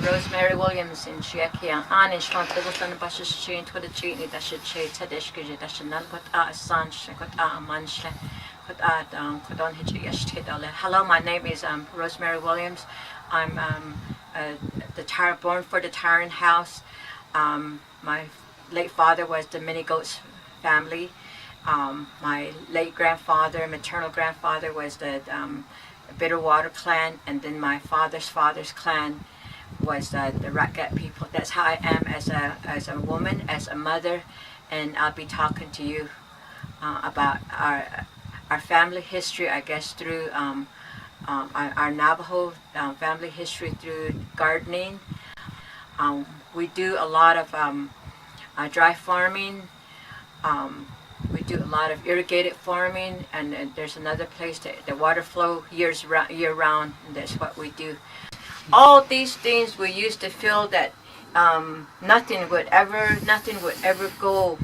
Rosemary Williams in Chiakia, Anish, Fontagutan Bashin, to the Chini, that should say Tedeshki, that should not put a Sanch, got a Manshle, put on Hitchie. Hello, my name is Rosemary Williams. I'm born for the Tyrant House. My late father was the Mini Goats family. My late grandfather, maternal grandfather, was the Bitterwater clan, and then my father's clan was the Ratgat people. That's how I am as a woman, as a mother, and I'll be talking to you about our family history, I guess, through our Navajo family history through gardening. We do a lot of dry farming. We do a lot of irrigated farming, and there's another place that the water flow year round, and that's what we do. All these things we used to feel that nothing would ever go.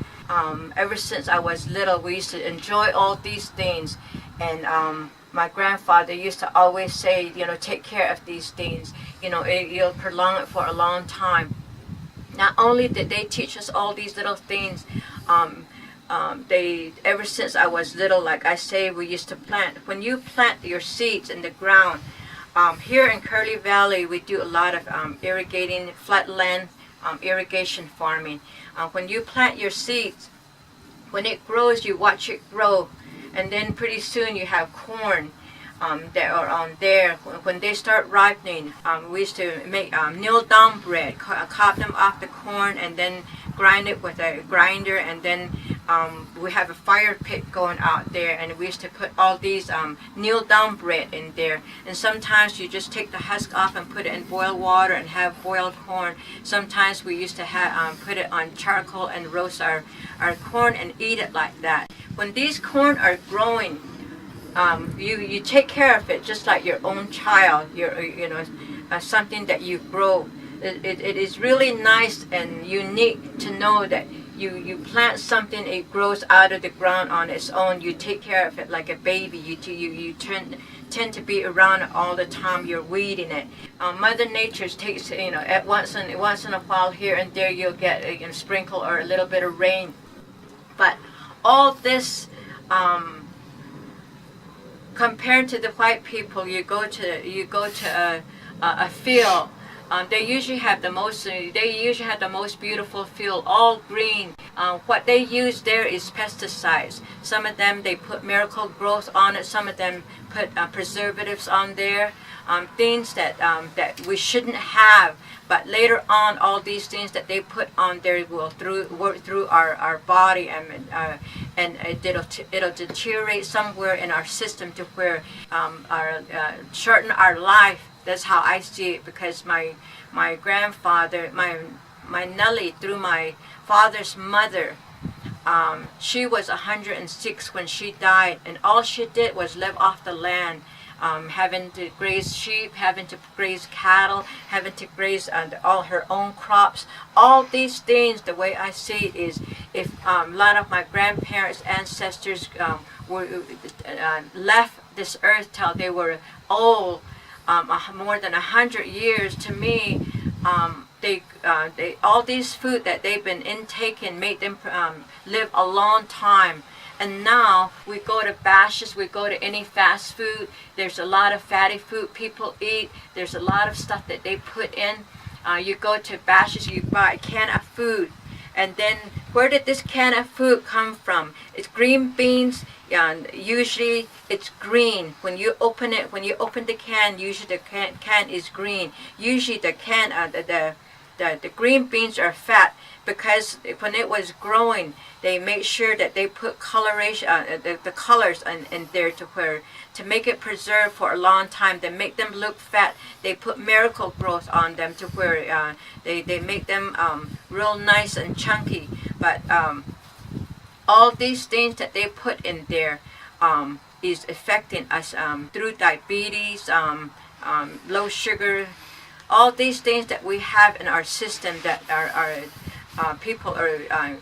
Ever since I was little, we used to enjoy all these things, and my grandfather used to always say, take care of these things. You'll prolong it for a long time. Not only did they teach us all these little things, ever since I was little, like I say, we used to plant. When you plant your seeds in the ground, here in Curly Valley, we do a lot of irrigating, flatland irrigation farming. When you plant your seeds, when it grows, you watch it grow, and then pretty soon you have corn that are on there. When they start ripening, we used to make kneel down bread, cut them off the corn, and then grind it with a grinder, and then we have a fire pit going out there, and we used to put all these kneel down bread in there. And sometimes you just take the husk off and put it in boiled water and have boiled corn. Sometimes we used to have put it on charcoal and roast our corn and eat it like that. When these corn are growing, you take care of it just like your own child. Something that you grow. It is really nice and unique to know that you plant something, it grows out of the ground on its own. You take care of it like a baby. You tend to be around it all the time. You're weeding it. Mother Nature takes at once in a while here and there you'll get a sprinkle or a little bit of rain. But all this, compared to the white people, you go to a field. They usually have the most beautiful field, all green. What they use there is pesticides. Some of them they put miracle growth on it. Some of them put preservatives on there, things that we shouldn't have. But later on, all these things that they put on there will work through our body, and it'll deteriorate somewhere in our system to where shorten our life. That's how I see it, because my grandfather, my Nellie, through my father's mother, she was 106 when she died, and all she did was live off the land, having to graze sheep, having to graze cattle, having to graze all her own crops. All these things, the way I see it, is if a lot of my grandparents' ancestors left this earth till they were old, more than 100 years, to me, they all these food that they've been intaking made them live a long time. And now we go to bashes, we go to any fast food. There's a lot of fatty food people eat. There's a lot of stuff that they put in. You go to bashes, you buy a can of food, and then where did this can of food come from? It's green beans. Usually it's green. When you open the can, usually the can is green. Usually the can, the green beans are fat, because when it was growing, they made sure that they put coloration, the colors in there to make it preserve for a long time. They make them look fat. They put miracle growth on them to where they make them real nice and chunky. But all these things that they put in there is affecting us through diabetes, low sugar, all these things that we have in our system that our people are.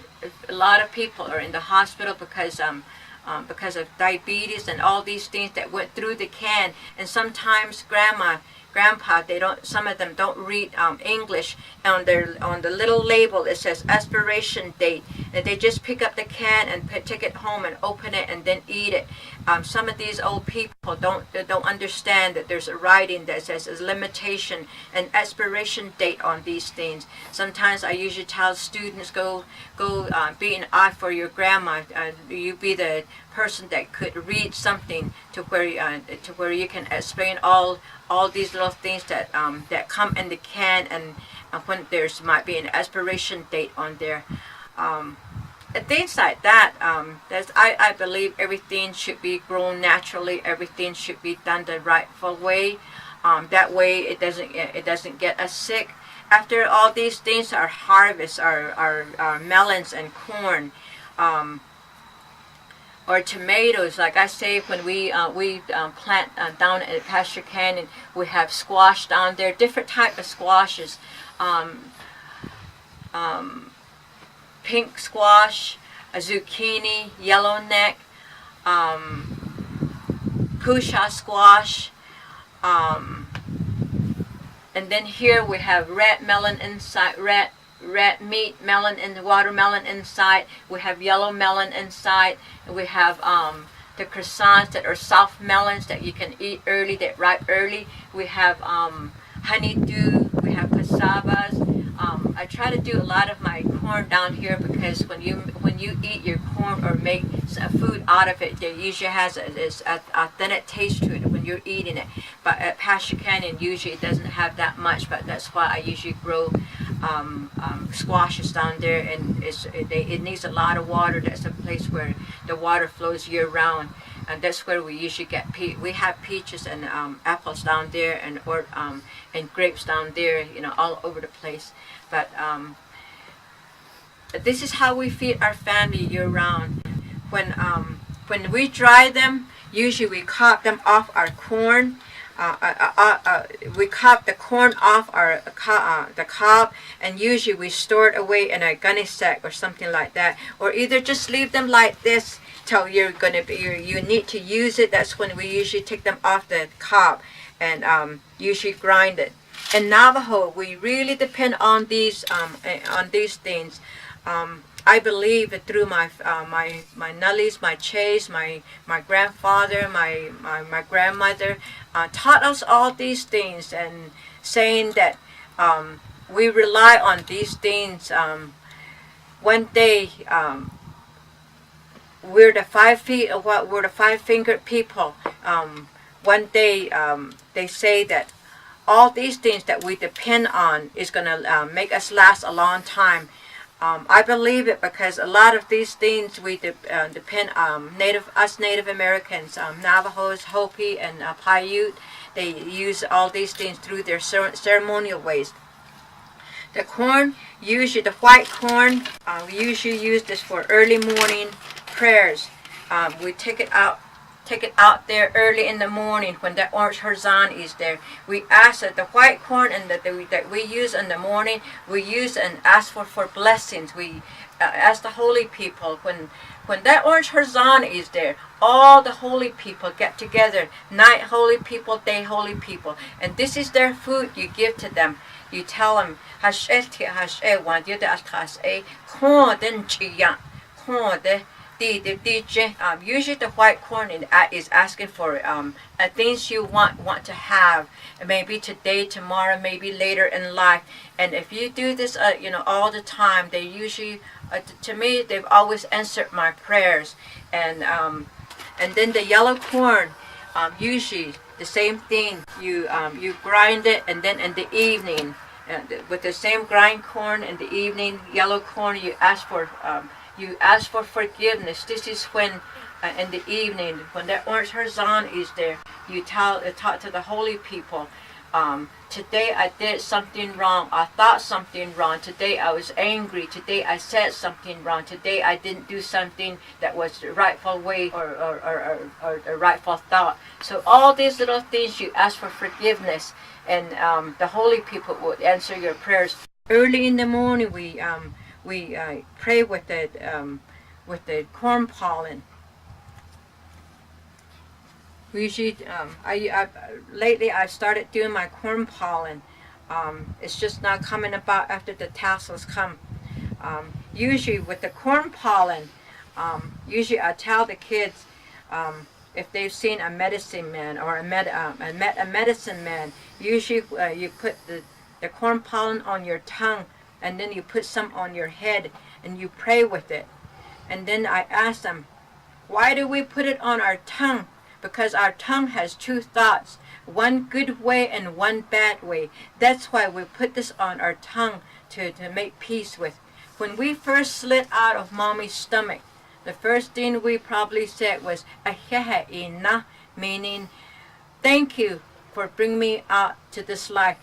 A lot of people are in the hospital because of diabetes and all these things that went through the can. And sometimes Grandma grandpa, some of them don't read English. On the little label it says expiration date, and they just pick up the can and take it home and open it and then eat it. Some of these old people don't understand that there's a writing that says a limitation and expiration date on these things. Sometimes I usually tell students, go be an eye for your grandma. You be the person that could read something to where you can explain all these little things that come in the can, and when there's might be an expiration date on there. Things like that. I believe everything should be grown naturally. Everything should be done the rightful way. That way it doesn't get us sick. After all these things are harvest, are melons and corn, or tomatoes. Like I say, when we plant down at Pasture Canyon, we have squash down there, different type of squashes. Pink squash, a zucchini, yellowneck, pusha squash, and then here we have red melon inside, red meat melon and the watermelon inside. We have yellow melon inside, and we have the croissants that are soft melons that you can eat early, that ripe early. We have honeydew, we have cassavas. I try to do a lot of my corn down here, because when you eat your corn or make food out of it, it usually has this authentic taste to it when you're eating it. But at Pasture Canyon, usually it doesn't have that much. But that's why I usually grow squashes down there, and it needs a lot of water. That's a place where the water flows year round, and that's where we usually get we have peaches and apples down there, and grapes down there, all over the place. But this is how we feed our family year round. When we dry them, usually we cob them off our corn. We cob the corn off the cob, and usually we store it away in a gunny sack or something like that, or either just leave them like this till you need to use it. That's when we usually take them off the cob and usually grind it. In Navajo, we really depend on these things. I believe that through my nullies, my chays, my grandfather, my grandmother taught us all these things, and saying that we rely on these things. One day, we're the 5 feet of what we're the 5-fingered people. One day, they say that all these things that we depend on is going to make us last a long time. I believe it, because a lot of these things we depend Native Americans, Navajos, Hopi, and Paiute. They use all these things through their ceremonial ways. The corn, usually the white corn, we usually use this for early morning prayers. We take it out there early in the morning when the orange horizon is there. We ask that the white corn and that we use in the morning, we use and ask for blessings. We ask the holy people, when that orange horizon is there, all the holy people get together. Night holy people, day holy people, and this is their food you give to them. You tell them, usually the white corn is asking for things you want to have, maybe today, tomorrow, maybe later in life. And if you do this, all the time, they usually, to me, they've always answered my prayers. And then the yellow corn, usually the same thing. You grind it, and then in the evening, with the same grind corn in the evening, yellow corn, you ask for forgiveness. This is when, in the evening, when the orange horizon is there, you talk to the holy people. Today I did something wrong. I thought something wrong. Today I was angry. Today I said something wrong. Today I didn't do something that was the rightful way or the rightful thought. So all these little things, you ask for forgiveness, and the holy people would answer your prayers. Early in the morning, we pray with the corn pollen. We usually, lately I started doing my corn pollen. It's just not coming about after the tassels come. Usually with the corn pollen, usually I tell the kids, if they've seen a medicine man or a medicine man, usually you put the corn pollen on your tongue, and then you put some on your head and you pray with it. And then I ask them, why do we put it on our tongue? Because our tongue has two thoughts, one good way and one bad way. That's why we put this on our tongue to make peace with. When we first slid out of mommy's stomach, the first thing we probably said was "Ahehe ina," meaning thank you for bringing me out to this life.